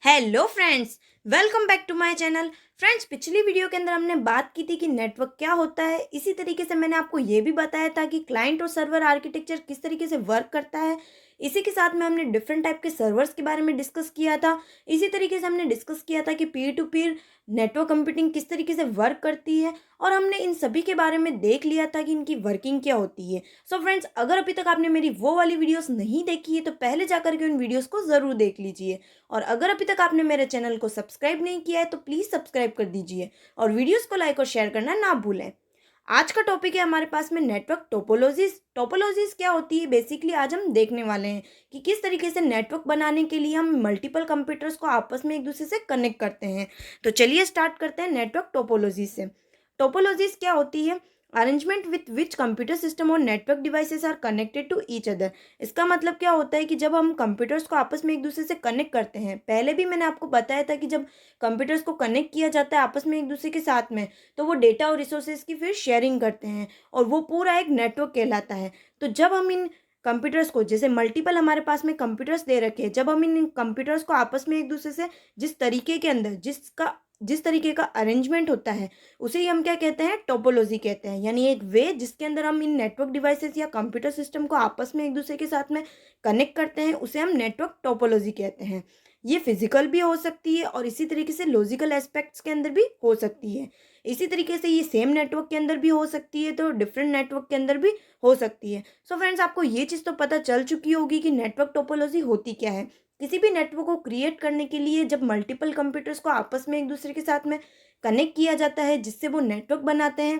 Hello friends, welcome back to my channel. Friends, पिछली video के अंदर हमने बात की थी कि नेटवर्क क्या होता है। इसी तरीके से मैंने आपको ये भी बताया था कि क्लाइंट और सर्वर आर्किटेक्चर किस तरीके से वर्क करता है। इसी के साथ में हमने डिफरेंट टाइप के सर्वर्स के बारे में डिस्कस किया था। इसी तरीके से हमने डिस्कस किया था कि peer to peer network computing किस तरीके से वर्क करती है, और हमने इन सभी के बारे में देख लिया था कि इनकी वर्किंग क्या होती है। सो फ्रेंड्स, अगर अभी तक आपने मेरी वो वाली वीडियोस नहीं देखी है तो पहले जाकर के उन वीडियोस को ज़रूर देख लीजिए। और अगर अभी तक आपने मेरे चैनल को सब्सक्राइब नहीं किया है तो प्लीज़ सब्सक्राइब कर दीजिए और वीडियोस को लाइक और शेयर करना ना भूलें। आज का टॉपिक है हमारे पास में नेटवर्क टोपोलॉजीज। टोपोलॉजीज क्या होती है, बेसिकली आज हम देखने वाले हैं कि किस तरीके से नेटवर्क बनाने के लिए हम मल्टीपल कंप्यूटर्स को आपस में एक दूसरे से कनेक्ट करते हैं। तो चलिए स्टार्ट करते हैं नेटवर्क टोपोलॉजीज से। टोपोलॉजीज क्या होती है? Arrangement with which computer system और network devices are connected to each other. इसका मतलब क्या होता है कि जब हम कंप्यूटर्स को आपस में एक दूसरे से कनेक्ट करते हैं, पहले भी मैंने आपको बताया था कि जब कंप्यूटर्स को कनेक्ट किया जाता है आपस में एक दूसरे के साथ में, तो वो डेटा और रिसोर्सेज की फिर शेयरिंग करते हैं और वो पूरा एक नेटवर्क कहलाता है। तो जब हम इन कंप्यूटर्स को, जैसे मल्टीपल हमारे पास में कंप्यूटर्स दे रखे हैं, जब हम इन कंप्यूटर्स को आपस में एक दूसरे से जिस तरीके के अंदर जिस तरीके का अरेंजमेंट होता है, उसे ही हम क्या कहते हैं? टोपोलॉजी कहते हैं। यानी एक वे जिसके अंदर हम इन नेटवर्क डिवाइसेस या कंप्यूटर सिस्टम को आपस में एक दूसरे के साथ में कनेक्ट करते हैं, उसे हम नेटवर्क टोपोलॉजी कहते हैं। ये फिजिकल भी हो सकती है और इसी तरीके से लॉजिकल एस्पेक्ट्स के अंदर भी हो सकती है। इसी तरीके से ये सेम नेटवर्क के अंदर भी हो सकती है, तो डिफरेंट नेटवर्क के अंदर भी हो सकती है। सो फ्रेंड्स, आपको ये चीज़ तो पता चल चुकी होगी कि नेटवर्क टोपोलॉजी होती क्या है। किसी भी नेटवर्क को क्रिएट करने के लिए जब मल्टीपल कंप्यूटर्स को आपस में एक दूसरे के साथ में कनेक्ट किया जाता है, जिससे वो नेटवर्क बनाते हैं,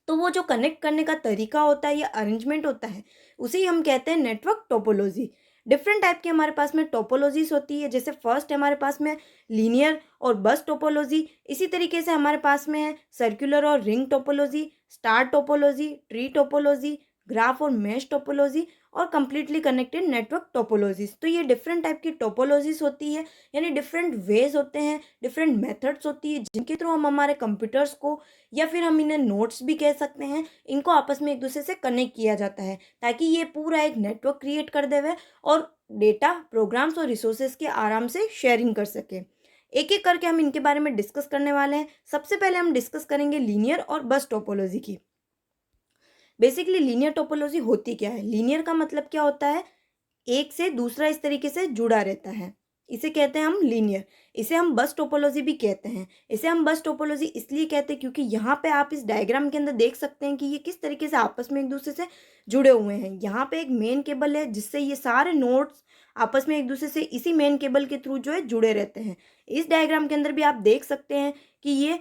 तो वो जो कनेक्ट करने का तरीका होता है या अरेंजमेंट होता है, उसे ही हम कहते हैं नेटवर्क टोपोलॉजी। डिफरेंट टाइप की हमारे पास में टोपोलॉजीज होती है। जैसे फर्स्ट हमारे पास में लीनियर और बस टोपोलॉजी। इसी तरीके से हमारे पास में है सर्कुलर और ring topology, star topology, tree topology, graph और मैश टोपोलॉजी, और कंप्लीटली कनेक्टेड नेटवर्क टोपोलॉजीज। तो ये डिफरेंट टाइप की टोपोलॉजीज होती है, यानी डिफरेंट वेज होते हैं, डिफरेंट मेथड्स होती है जिनके थ्रू हम हमारे कंप्यूटर्स को, या फिर हम इन्हें नोड्स भी कह सकते हैं, इनको आपस में एक दूसरे से कनेक्ट किया जाता है ताकि ये पूरा एक नेटवर्क क्रिएट कर देवे और डेटा, प्रोग्राम्स और रिसोर्सेज के आराम से शेयरिंग कर सके। एक एक करके हम इनके बारे में डिस्कस करने वाले हैं। सबसे पहले हम डिस्कस करेंगे लीनियर और बस टोपोलॉजी की। बेसिकली लीनियर टोपोलॉजी होती क्या है? लीनियर का मतलब क्या होता है? एक से दूसरा इस तरीके से जुड़ा रहता है, इसे कहते हैं हम लीनियर। इसे हम बस टोपोलॉजी भी कहते हैं। इसे हम बस टोपोलॉजी इसलिए कहते हैं क्योंकि यहाँ पे आप इस डायग्राम के अंदर देख सकते हैं कि ये किस तरीके से आपस में एक दूसरे से जुड़े हुए हैं। यहाँ पे एक मेन केबल है जिससे ये सारे नोड्स आपस में एक दूसरे से इसी मेन केबल के थ्रू जो है जुड़े रहते हैं। इस डायग्राम के अंदर भी आप देख सकते हैं कि ये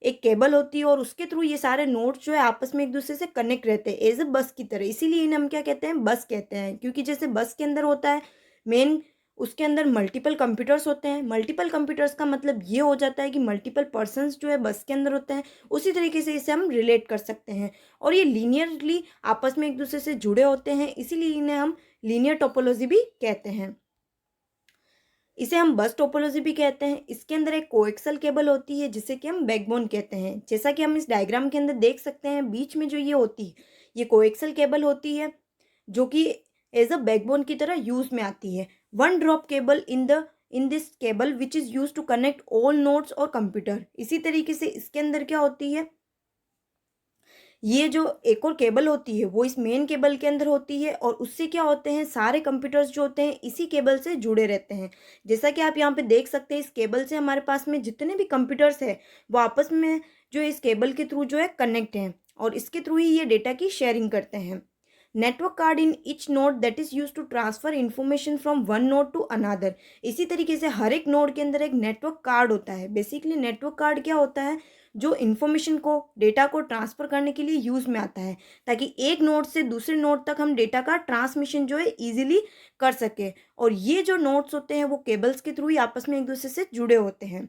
एक केबल होती है और उसके थ्रू ये सारे नोड्स जो है आपस में एक दूसरे से कनेक्ट रहते हैं एज अ बस की तरह। इसीलिए इन्हें हम क्या कहते हैं? बस कहते हैं। क्योंकि जैसे बस के अंदर होता है मेन, उसके अंदर मल्टीपल कंप्यूटर्स होते हैं। मल्टीपल कंप्यूटर्स का मतलब ये हो जाता है कि मल्टीपल पर्सन्स जो है बस के अंदर होते हैं। उसी तरीके से इसे हम रिलेट कर सकते हैं, और ये लीनियरली आपस में एक दूसरे से जुड़े होते हैं, इसीलिए इन्हें हम लीनियर टोपोलॉजी भी कहते हैं। इसे हम बस टोपोलॉजी भी कहते हैं। इसके अंदर एक कोएक्सल केबल होती है जिसे कि हम बैकबोन कहते हैं। जैसा कि हम इस डायग्राम के अंदर देख सकते हैं, बीच में जो ये होती है, ये कोएक्सल केबल होती है जो कि एज अ बैकबोन की तरह यूज में आती है। One drop cable in this cable which is use to connect all nodes और कंप्यूटर। इसी तरीके से इसके अंदर क्या होती है, ये जो एक और केबल होती है वो इस मेन केबल के अंदर होती है, और उससे क्या होते हैं, सारे कंप्यूटर्स जो होते हैं इसी केबल से जुड़े रहते हैं। जैसा कि आप यहाँ पे देख सकते हैं, इस केबल से हमारे पास में जितने भी कंप्यूटर्स हैं वो आपस में जो इस केबल के थ्रू जो है कनेक्ट हैं, और इसके थ्रू ही ये डेटा की शेयरिंग करते हैं। Network card in each node that is use to transfer information from one node to another. इसी तरीके से हर एक नोड के अंदर एक नेटवर्क कार्ड होता है। बेसिकली नेटवर्क कार्ड क्या होता है? जो इन्फॉर्मेशन को, डेटा को ट्रांसफ़र करने के लिए यूज़ में आता है, ताकि एक नोड से दूसरे नोड तक हम डेटा का ट्रांसमिशन जो है ईजिली कर सके। और ये जो नोड्स होते हैं वो केबल्स के थ्रू ही आपस में एक दूसरे से जुड़े होते हैं।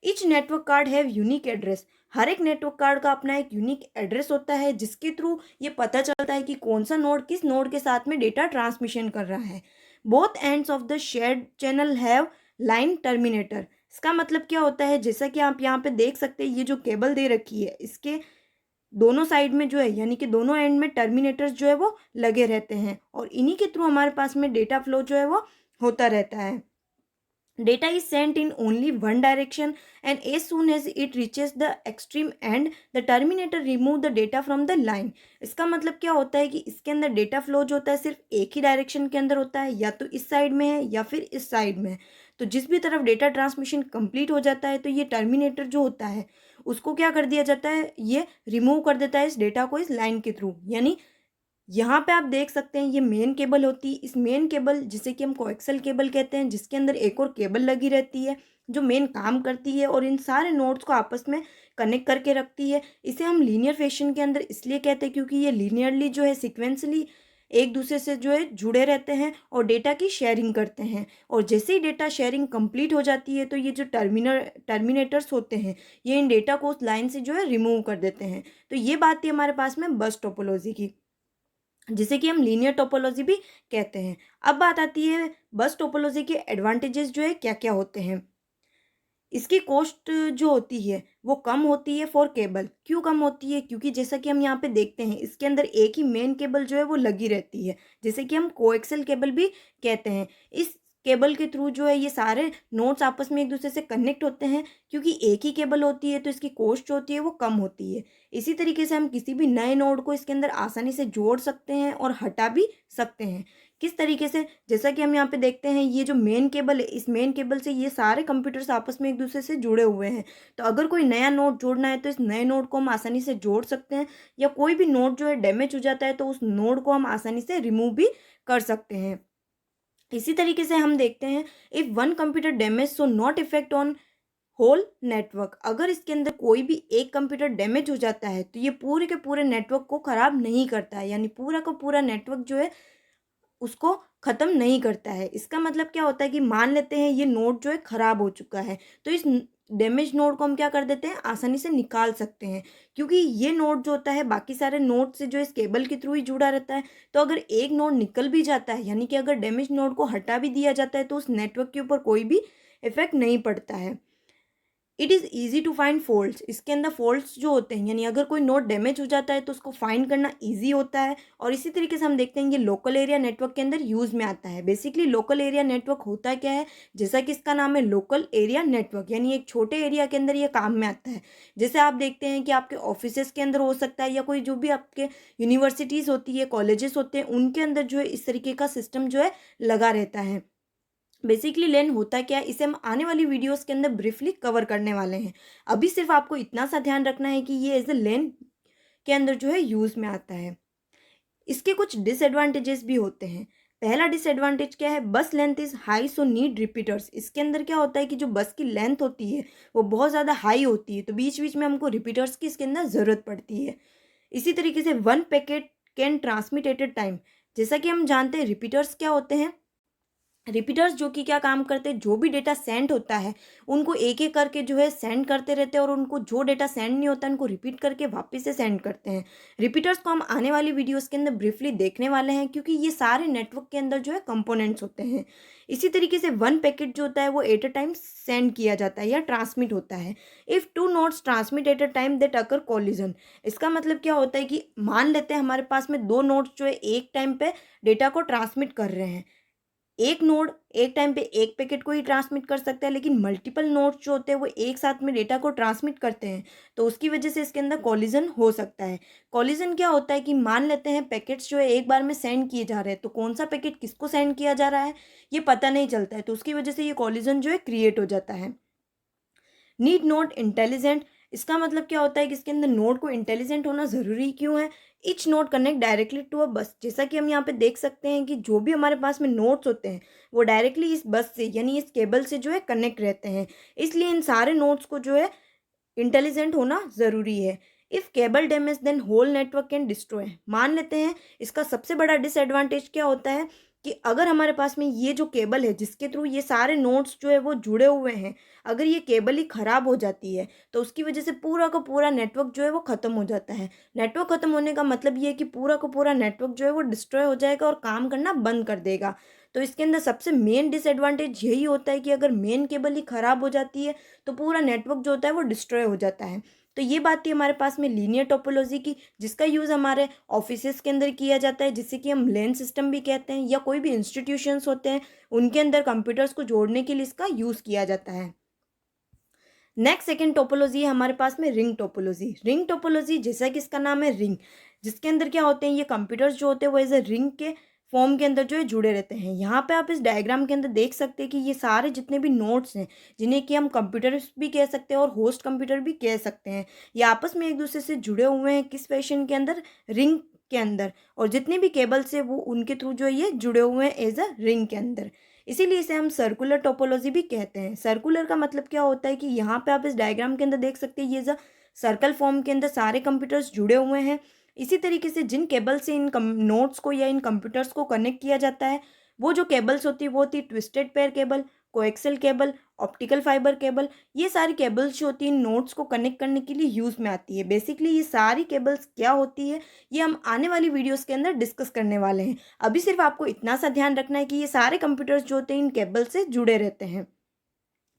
Each network card have unique address. हर एक नेटवर्क कार्ड का अपना एक यूनिक एड्रेस होता है जिसके थ्रू ये पता चलता है कि कौन सा नोड किस नोड के साथ में डेटा ट्रांसमिशन कर रहा है। Both ends of the shared channel have line terminator. इसका मतलब क्या होता है? जैसा कि आप यहाँ पे देख सकते हैं, ये जो केबल दे रखी है इसके दोनों साइड में जो है, यानी कि दोनों एंड में टर्मिनेटर्स जो है वो लगे रहते हैं, और इन्हीं के थ्रू हमारे पास में डेटा फ्लो जो है वो होता रहता है। Data is sent in only one direction, and as soon as it reaches the extreme end, the terminator remove the data from the line. इसका मतलब क्या होता है कि इसके अंदर डेटा फ्लो जो होता है सिर्फ एक ही डायरेक्शन के अंदर होता है, या तो इस साइड में है या फिर इस साइड में है। तो जिस भी तरफ डेटा ट्रांसमिशन कंप्लीट हो जाता है तो ये टर्मिनेटर जो होता है उसको क्या कर दिया जाता है, ये रिमूव कर देता है इस डेटा को इस लाइन के थ्रू। यानी यहाँ पे आप देख सकते हैं ये मेन केबल होती है। इस मेन केबल जिसे कि हम कोएक्सियल केबल कहते हैं, जिसके अंदर एक और केबल लगी रहती है जो मेन काम करती है और इन सारे नोड्स को आपस में कनेक्ट करके रखती है। इसे हम लीनियर फैशन के अंदर इसलिए कहते हैं क्योंकि ये लीनियरली जो है सिक्वेंसली एक दूसरे से जो है जुड़े रहते हैं और डेटा की शेयरिंग करते हैं। और जैसे ही डेटा शेयरिंग कंप्लीट हो जाती है तो ये जो टर्मिनेटर्स होते हैं ये इन डेटा को उस लाइन से जो है रिमूव कर देते हैं। तो ये बात थी हमारे पास में बस टोपोलॉजी की, जिसे कि हम लीनियर टोपोलॉजी भी कहते हैं। अब बात आती है बस टोपोलॉजी के एडवांटेजेस जो है क्या क्या होते हैं। इसकी कॉस्ट जो होती है वो कम होती है फॉर केबल। क्यों कम होती है? क्योंकि जैसा कि हम यहाँ पे देखते हैं इसके अंदर एक ही मेन केबल जो है वो लगी रहती है, जैसे कि हम कोएक्सियल केबल भी कहते हैं। इस केबल के थ्रू जो है ये सारे नोड्स आपस में एक दूसरे से कनेक्ट होते हैं। क्योंकि एक ही केबल होती है तो इसकी कॉस्ट जो होती है वो कम होती है। इसी तरीके से हम किसी भी नए नोड को इसके अंदर आसानी से जोड़ सकते हैं और हटा भी सकते हैं। किस तरीके से? जैसा कि हम यहाँ पे देखते हैं ये जो मेन केबल है, इस मेन केबल से ये सारे कंप्यूटर्स आपस में एक दूसरे से जुड़े हुए हैं। तो अगर कोई नया नोड जोड़ना है तो इस नए नोड को हम आसानी से जोड़ सकते हैं, या कोई भी नोड जो है डैमेज हो जाता है तो उस नोड को हम आसानी से रिमूव भी कर सकते हैं। इसी तरीके से हम देखते हैं if one computer damage so not effect on whole network. अगर इसके अंदर कोई भी एक कंप्यूटर डैमेज हो जाता है तो ये पूरे के पूरे नेटवर्क को ख़राब नहीं करता है, यानी पूरा का पूरा नेटवर्क जो है उसको ख़त्म नहीं करता है। इसका मतलब क्या होता है कि मान लेते हैं ये नोड जो है ख़राब हो चुका है तो इस डैमेज नोड को हम क्या कर देते हैं, आसानी से निकाल सकते हैं। क्योंकि ये नोड जो होता है बाकी सारे नोड से जो इस केबल के थ्रू ही जुड़ा रहता है। तो अगर एक नोड निकल भी जाता है, यानी कि अगर डैमेज नोड को हटा भी दिया जाता है तो उस नेटवर्क के ऊपर कोई भी इफेक्ट नहीं पड़ता है। It is easy to find faults. इसके अंदर फॉल्ट्स जो होते हैं, यानी अगर कोई नोड डैमेज हो जाता है तो उसको फाइंड करना ईजी होता है। और इसी तरीके से हम देखते हैं ये लोकल एरिया नेटवर्क के अंदर यूज़ में आता है। बेसिकली लोकल एरिया नेटवर्क होता क्या है, जैसा कि इसका नाम है लोकल एरिया नेटवर्क, यानी एक छोटे एरिया के अंदर ये काम में आता है। जैसे आप देखते हैं कि आपके ऑफिसेस के अंदर हो सकता है, या कोई जो भी आपके यूनिवर्सिटीज़ होती है, कॉलेजेस होते हैं, उनके अंदर जो है इस तरीके का सिस्टम जो है लगा रहता है। बेसिकली लेन होता क्या है, इसे हम आने वाली वीडियोस के अंदर ब्रीफली कवर करने वाले हैं। अभी सिर्फ आपको इतना सा ध्यान रखना है कि ये एज ए लेन के अंदर जो है यूज़ में आता है। इसके कुछ डिसएडवांटेजेस भी होते हैं। पहला डिसएडवांटेज क्या है, बस length is high so need repeaters. इसके अंदर क्या होता है कि जो बस की लेंथ होती है वो बहुत ज़्यादा हाई होती है, तो बीच बीच में हमको रिपीटर्स की इसके अंदर ज़रूरत पड़ती है। इसी तरीके से one packet can transmit at a time. जैसा कि हम जानते हैं रिपीटर्स क्या होते हैं। रिपीटर्स जो कि क्या काम करते हैं, जो भी डेटा सेंड होता है उनको एक एक करके जो है सेंड करते रहते हैं, और उनको जो डेटा सेंड नहीं होता उनको रिपीट करके वापस से सेंड करते हैं। रिपीटर्स को हम आने वाली वीडियोस के अंदर ब्रीफली देखने वाले हैं, क्योंकि ये सारे नेटवर्क के अंदर जो है कंपोनेंट्स होते हैं। इसी तरीके से वन पैकेट जो होता है वो एट अ टाइम सेंड किया जाता है या ट्रांसमिट होता है। If two notes transmit at a time that occur collision. इसका मतलब क्या होता है कि मान लेते हैं हमारे पास में दो नोट्स जो है एक टाइम पे डेटा को ट्रांसमिट कर रहे हैं। एक नोड एक टाइम पे एक पैकेट को ही ट्रांसमिट कर सकता है, लेकिन मल्टीपल नोड्स जो होते हैं वो एक साथ में डेटा को ट्रांसमिट करते हैं, तो उसकी वजह से इसके अंदर कॉलिजन हो सकता है। कॉलिजन क्या होता है कि मान लेते हैं पैकेट्स जो है एक बार में सेंड किए जा रहे हैं, तो कौन सा पैकेट किसको सेंड किया जा रहा है ये पता नहीं चलता है, तो उसकी वजह से ये कॉलिजन जो है क्रिएट हो जाता है। Need node intelligent. इसका मतलब क्या होता है कि इसके अंदर नोड को इंटेलिजेंट होना ज़रूरी क्यों है। Each node connect directly to a bus. जैसा कि हम यहाँ पे देख सकते हैं कि जो भी हमारे पास में नोड्स होते हैं वो डायरेक्टली इस बस से, यानी इस केबल से जो है कनेक्ट रहते हैं। इसलिए इन सारे नोड्स को जो है इंटेलिजेंट होना ज़रूरी है। If cable damage then whole network can destroy. मान लेते हैं इसका सबसे बड़ा डिसएडवांटेज क्या होता है कि अगर हमारे पास में ये जो केबल है जिसके थ्रू ये सारे नोड्स जो है वो जुड़े हुए हैं, अगर ये केबल ही ख़राब हो जाती है तो उसकी वजह से पूरा का पूरा नेटवर्क जो है वो ख़त्म हो जाता है। नेटवर्क ख़त्म होने का मतलब ये है कि पूरा का पूरा नेटवर्क जो है वो डिस्ट्रॉय हो जाएगा और काम करना बंद कर देगा। तो इसके अंदर सबसे मेन डिसएडवांटेज यही होता है कि अगर मेन केबल ही ख़राब हो जाती है तो पूरा नेटवर्क जो होता है वो डिस्ट्रॉय हो जाता है। तो ये बात थी हमारे पास में लीनियर टोपोलॉजी की, जिसका यूज़ हमारे ऑफिसेस के अंदर किया जाता है, जिससे कि हम लेन सिस्टम भी कहते हैं, या कोई भी इंस्टीट्यूशंस होते हैं उनके अंदर कंप्यूटर्स को जोड़ने के लिए इसका यूज़ किया जाता है। नेक्स्ट सेकंड टोपोलॉजी है हमारे पास में रिंग टोपोलॉजी। रिंग टोपोलॉजी, जैसा कि इसका नाम है रिंग, जिसके अंदर क्या होते हैं, ये कंप्यूटर्स जो होते हैं वो एज ए रिंग के फॉर्म के अंदर जो है जुड़े रहते हैं। यहाँ पे आप इस डायग्राम के अंदर देख सकते हैं कि ये सारे जितने भी नोड्स हैं, जिन्हें कि हम कंप्यूटर्स भी कह सकते हैं और होस्ट कंप्यूटर भी कह सकते हैं, ये आपस में एक दूसरे से जुड़े हुए हैं किस फैशन के अंदर, रिंग के अंदर। और जितने भी केबल्स है वो उनके थ्रू जो है ये जुड़े हुए हैं एज अ रिंग के अंदर। इसीलिए इसे हम सर्कुलर टोपोलॉजी भी कहते हैं। सर्कुलर का मतलब क्या होता है कि यहाँ पे आप इस डायग्राम के अंदर देख सकते हैं, ये जो सर्कल फॉर्म के अंदर सारे कंप्यूटर्स जुड़े हुए हैं। इसी तरीके से जिन केबल से इन नोड्स को या इन कंप्यूटर्स को कनेक्ट किया जाता है, वो जो केबल्स होती है वो होती है twisted pair cable, coaxial cable, optical fibre cable. ये सारी केबल्स जो होती हैं नोड्स को कनेक्ट करने के लिए यूज़ में आती है। बेसिकली ये सारी केबल्स क्या होती है, ये हम आने वाली वीडियोस के अंदर डिस्कस करने वाले हैं। अभी सिर्फ आपको इतना सा ध्यान रखना है कि ये सारे कंप्यूटर्स जो होते हैं इन केबल से जुड़े रहते हैं,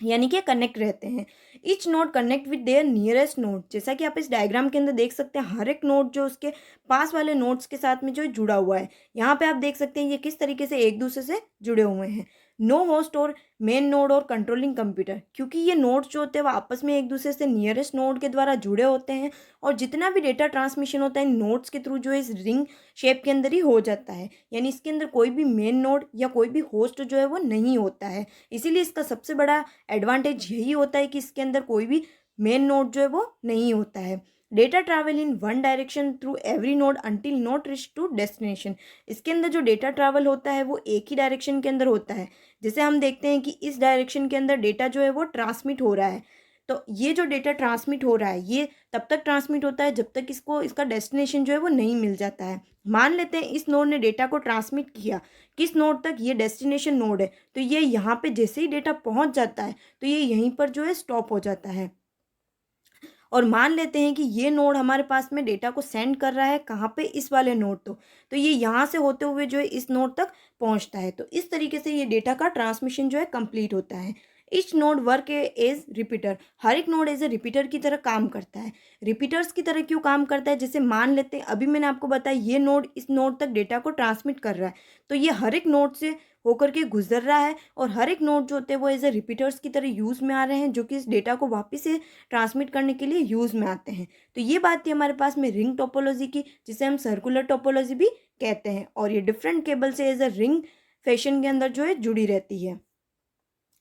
यानी कि कनेक्ट रहते हैं। Each node connect with their nearest node. जैसा कि आप इस डायग्राम के अंदर देख सकते हैं, हर एक नोड जो उसके पास वाले नोड्स के साथ में जो जुड़ा हुआ है। यहाँ पे आप देख सकते हैं ये किस तरीके से एक दूसरे से जुड़े हुए हैं। नो होस्ट और मेन नोड और कंट्रोलिंग कंप्यूटर, क्योंकि ये नोड्स जो होते हैं वो आपस में एक दूसरे से नियरेस्ट नोड के द्वारा जुड़े होते हैं, और जितना भी डेटा ट्रांसमिशन होता है इन नोड्स के थ्रू जो है इस रिंग शेप के अंदर ही हो जाता है। यानी इसके अंदर कोई भी मेन नोड या कोई भी होस्ट जो है वो नहीं होता है। इसीलिए इसका सबसे बड़ा एडवांटेज यही होता है कि इसके अंदर कोई भी मेन नोड जो है वो नहीं होता है। Data travel in one direction through every node until not reach to destination. इसके अंदर जो डेटा ट्रैवल होता है वो एक ही डायरेक्शन के अंदर होता है। जैसे हम देखते हैं कि इस डायरेक्शन के अंदर डेटा जो है वो ट्रांसमिट हो रहा है, तो ये जो डेटा ट्रांसमिट हो रहा है ये तब तक ट्रांसमिट होता है जब तक इसको इसका डेस्टिनेशन जो है वो नहीं मिल जाता है। मान लेते हैं इस नोड ने डेटा को ट्रांसमिट किया किस नोड तक, ये डेस्टिनेशन नोड है, तो ये यहाँ पे जैसे ही डेटा पहुँच जाता है तो ये यहीं पर जो है स्टॉप हो जाता है। और मान लेते हैं कि ये नोड हमारे पास में डेटा को सेंड कर रहा है कहाँ पे, इस वाले नोड तो ये यहाँ से होते हुए जो है इस नोड तक पहुँचता है। तो इस तरीके से ये डेटा का ट्रांसमिशन जो है कंप्लीट होता है। Each node work as repeater. हर एक नोड एज ए रिपीटर की तरह काम करता है। रिपीटर्स की तरह क्यों काम करता है, जैसे मान लेते हैं अभी मैंने आपको बताया ये नोड इस नोड तक डेटा को ट्रांसमिट कर रहा है, तो ये हर एक नोड से होकर के गुजर रहा है, और हर एक नोड जो होते हैं वो एज ए रिपीटर्स की तरह यूज़ में आ रहे हैं, जो कि इस डेटा को वापस से ट्रांसमिट करने के लिए यूज़ में आते हैं। तो ये बात थी हमारे पास में रिंग टोपोलॉजी की, जिसे हम सर्कुलर टोपोलॉजी भी कहते हैं, और ये डिफरेंट केबल से एज अ रिंग फैशन के अंदर जो है जुड़ी रहती है।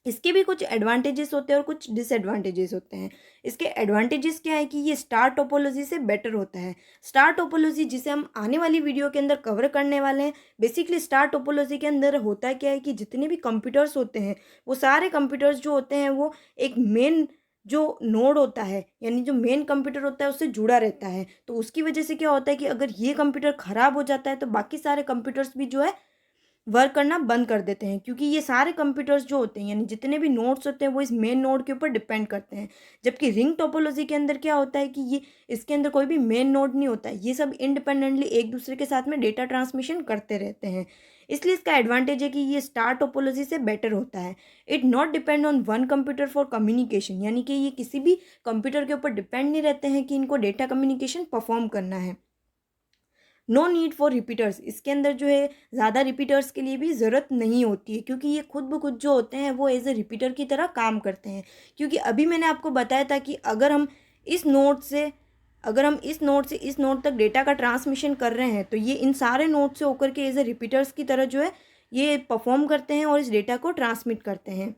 इसके भी कुछ एडवांटेजेस होते हैं और कुछ डिसएडवांटेजेस होते हैं। इसके एडवांटेजेस क्या है कि ये स्टार टोपोलॉजी से बेटर होता है। स्टार टोपोलॉजी, जिसे हम आने वाली वीडियो के अंदर कवर करने वाले हैं, बेसिकली स्टार टोपोलॉजी के अंदर होता क्या है कि जितने भी कंप्यूटर्स होते हैं वो सारे कंप्यूटर्स जो होते हैं वो एक मेन जो नोड होता है, यानी जो मेन कंप्यूटर होता है उससे जुड़ा रहता है। तो उसकी वजह से क्या होता है कि अगर ये कंप्यूटर ख़राब हो जाता है तो बाकी सारे कंप्यूटर्स भी जो है वर्क करना बंद कर देते हैं, क्योंकि ये सारे कंप्यूटर्स जो होते हैं यानी जितने भी नोड्स होते हैं वो इस मेन नोड के ऊपर डिपेंड करते हैं। जबकि रिंग टोपोलॉजी के अंदर क्या होता है कि ये इसके अंदर कोई भी मेन नोड नहीं होता है, ये सब इंडिपेंडेंटली एक दूसरे के साथ में डेटा ट्रांसमिशन करते रहते हैं। इसलिए इसका एडवांटेज है कि ये स्टार टोपोलॉजी से बेटर होता है। It not depend on one computer for communication, यानी कि ये किसी भी कंप्यूटर के ऊपर डिपेंड नहीं रहते हैं कि इनको डेटा कम्युनिकेशन परफॉर्म करना है। नो नीड फॉर रिपीटर्स, इसके अंदर जो है ज़्यादा रिपीटर्स के लिए भी ज़रूरत नहीं होती है, क्योंकि ये खुद ब खुद जो होते हैं वो एज ए रिपीटर की तरह काम करते हैं। क्योंकि अभी मैंने आपको बताया था कि अगर हम इस नोड से इस नोड तक डेटा का ट्रांसमिशन कर रहे हैं तो ये इन सारे नोड से होकर के एज ए रिपीटर्स की तरह जो है ये परफॉर्म करते हैं और इस डेटा को ट्रांसमिट करते हैं।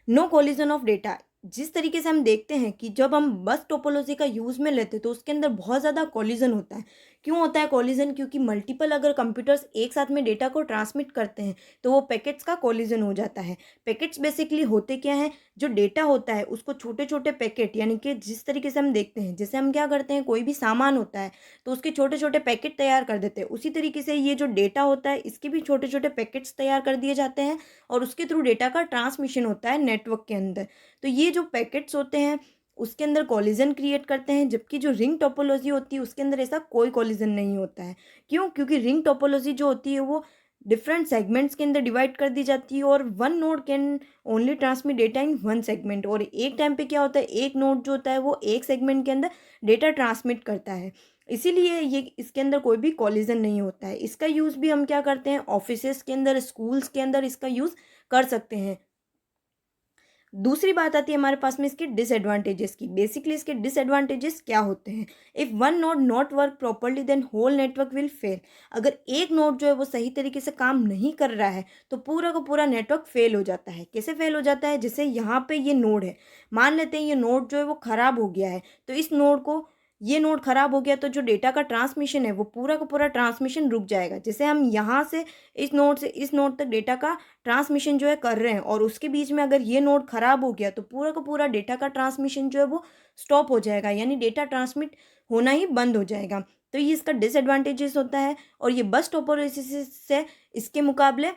नो कोलिजन ऑफ डेटा, जिस तरीके से हम देखते हैं कि जब हम बस टोपोलॉजी का यूज़ में लेते हैं तो उसके अंदर बहुत ज़्यादा कोलिजन होता है। क्यों होता है कोलिजन, क्योंकि मल्टीपल अगर कंप्यूटर्स एक साथ में डेटा को ट्रांसमिट करते हैं तो वो पैकेट्स का कोलिजन हो जाता है। पैकेट्स बेसिकली होते क्या हैं, जो डेटा होता है उसको छोटे छोटे पैकेट, यानी कि जिस तरीके से हम देखते हैं, जैसे हम क्या करते हैं कोई भी सामान होता है तो उसके छोटे छोटे पैकेट तैयार कर देते हैं, उसी तरीके से ये जो डेटा होता है इसके भी छोटे छोटे पैकेट्स तैयार कर दिए जाते हैं और उसके थ्रू डेटा का ट्रांसमिशन होता है नेटवर्क के अंदर। तो ये जो पैकेट्स होते हैं उसके अंदर कॉलिजन क्रिएट करते हैं, जबकि जो रिंग टोपोलॉजी होती है उसके अंदर ऐसा कोई कॉलिजन नहीं होता है। क्यों, क्योंकि रिंग टोपोलॉजी जो होती है वो डिफरेंट सेगमेंट्स के अंदर डिवाइड कर दी जाती है और one node can only transmit data in one segment. और एक टाइम पे क्या होता है, एक नोड जो होता है वो एक सेगमेंट के अंदर डेटा ट्रांसमिट करता है, इसीलिए ये इसके अंदर कोई भी कॉलिजन नहीं होता है। इसका यूज़ भी हम क्या करते हैं, ऑफिसेस के अंदर, स्कूल्स के अंदर इसका यूज़ कर सकते हैं। दूसरी बात आती है हमारे पास में इसके डिसएडवांटेजेस की। बेसिकली इसके डिसएडवांटेजेस क्या होते हैं, if one node not work properly then whole network will fail. अगर एक नोड जो है वो सही तरीके से काम नहीं कर रहा है तो पूरा का पूरा नेटवर्क फेल हो जाता है। कैसे फेल हो जाता है, जैसे यहाँ पे ये नोड है, मान लेते हैं ये नोड जो है वो ख़राब हो गया है, तो इस नोड को, ये नोड ख़राब हो गया तो जो डेटा का ट्रांसमिशन है वो पूरा का पूरा ट्रांसमिशन रुक जाएगा। जैसे हम यहाँ से इस नोड तक डेटा का ट्रांसमिशन जो है कर रहे हैं और उसके बीच में अगर ये नोड ख़राब हो गया तो पूरा का पूरा डेटा का ट्रांसमिशन जो है वो स्टॉप हो जाएगा, यानी डेटा ट्रांसमिट होना ही बंद हो जाएगा। तो ये इसका डिसएडवांटेजेस होता है। और ये बस टोपोलॉजी से इसके मुकाबले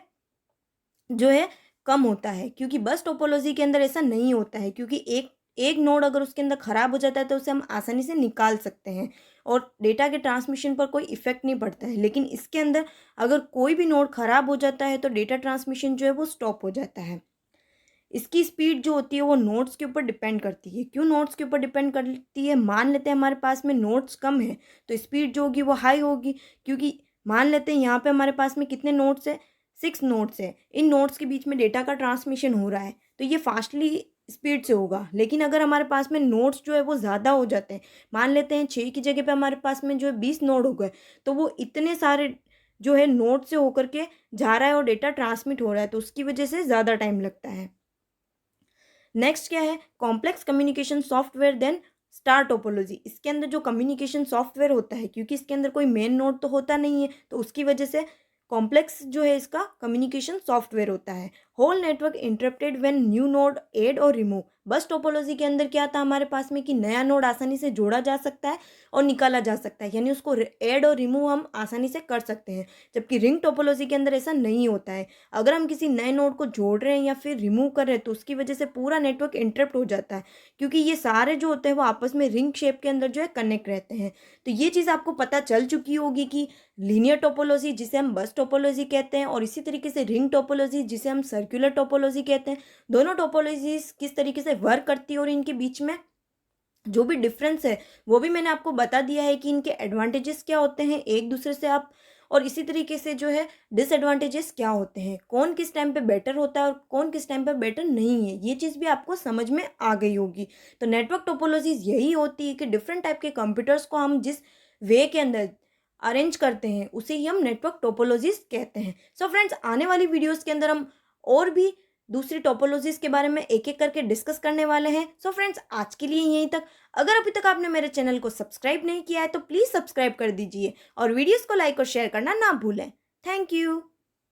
जो है कम होता है, क्योंकि बस टोपोलॉजी के अंदर ऐसा नहीं होता है, क्योंकि एक एक नोड अगर उसके अंदर ख़राब हो जाता है तो उसे हम आसानी से निकाल सकते हैं और डेटा के ट्रांसमिशन पर कोई इफ़ेक्ट नहीं पड़ता है। लेकिन इसके अंदर अगर कोई भी नोड ख़राब हो जाता है तो डेटा ट्रांसमिशन जो है वो स्टॉप हो जाता है। इसकी स्पीड जो होती है वो नोड्स के ऊपर डिपेंड करती है। क्यों नोड्स के ऊपर डिपेंड करती है, मान लेते हैं हमारे पास में नोड्स कम है तो स्पीड जो होगी वो हाई होगी, क्योंकि मान लेते हैं यहाँ पे हमारे पास में कितने नोड्स है, 6 नोड्स है, इन नोड्स के बीच में डेटा का ट्रांसमिशन हो रहा है तो ये फास्टली स्पीड से होगा। लेकिन अगर हमारे पास में नोड्स जो है वो ज़्यादा हो जाते हैं, मान लेते हैं 6 की जगह पे हमारे पास में जो है 20 नोड हो गए, तो वो इतने सारे जो है नोड से होकर के जा रहा है और डेटा ट्रांसमिट हो रहा है, तो उसकी वजह से ज़्यादा टाइम लगता है। नेक्स्ट क्या है, complex communication software then star topology. इसके अंदर जो कम्युनिकेशन सॉफ्टवेयर होता है, क्योंकि इसके अंदर कोई मेन नोड तो होता नहीं है, तो उसकी वजह से कॉम्प्लेक्स जो है इसका कम्युनिकेशन सॉफ्टवेयर होता है। Whole network interrupted when new node add और रिमूव। बस टोपोलॉजी के अंदर क्या था हमारे पास में कि नया नोड आसानी से जोड़ा जा सकता है और निकाला जा सकता है, यानी उसको ऐड और रिमूव हम आसानी से कर सकते हैं। जबकि रिंग टोपोलॉजी के अंदर ऐसा नहीं होता है। अगर हम किसी नए नोड को जोड़ रहे हैं या फिर रिमूव कर रहे हैं तो उसकी वजह से पूरा नेटवर्क इंटरप्ट हो जाता है, क्योंकि ये सारे जो होते हैं वो आपस में रिंग शेप के अंदर जो है कनेक्ट रहते हैं। तो ये चीज़ आपको पता चल चुकी होगी कि लीनियर टोपोलॉजी जिसे हम बस टोपोलॉजी कहते हैं और इसी तरीके से रिंग टोपोलॉजी जिसे हम सर्कुलर टोपोलॉजी कहते हैं, दोनों टोपोलॉजीज किस तरीके से वर्क करती है और इनके बीच में जो भी डिफरेंस है वो भी मैंने आपको बता दिया है कि इनके एडवांटेजेस क्या होते हैं एक दूसरे से आप, और इसी तरीके से जो है डिसएडवांटेजेस क्या होते हैं, कौन किस टाइम पे बेटर होता है और कौन किस टाइम पे बेटर नहीं है, ये चीज़ भी आपको समझ में आ गई होगी। तो नेटवर्क टोपोलॉजीज यही होती है कि डिफरेंट टाइप के कंप्यूटर्स को हम जिस वे के अंदर अरेंज करते हैं उसे ही हम नेटवर्क टोपोलॉजीज कहते हैं। सो फ्रेंड्स, आने वाली वीडियोज़ के अंदर हम और भी दूसरी टोपोलॉजीज के बारे में एक एक करके डिस्कस करने वाले हैं। सो फ्रेंड्स, आज के लिए यहीं तक। अगर अभी तक आपने मेरे चैनल को सब्सक्राइब नहीं किया है तो प्लीज़ सब्सक्राइब कर दीजिए और वीडियोस को लाइक और शेयर करना ना भूलें। Thank you.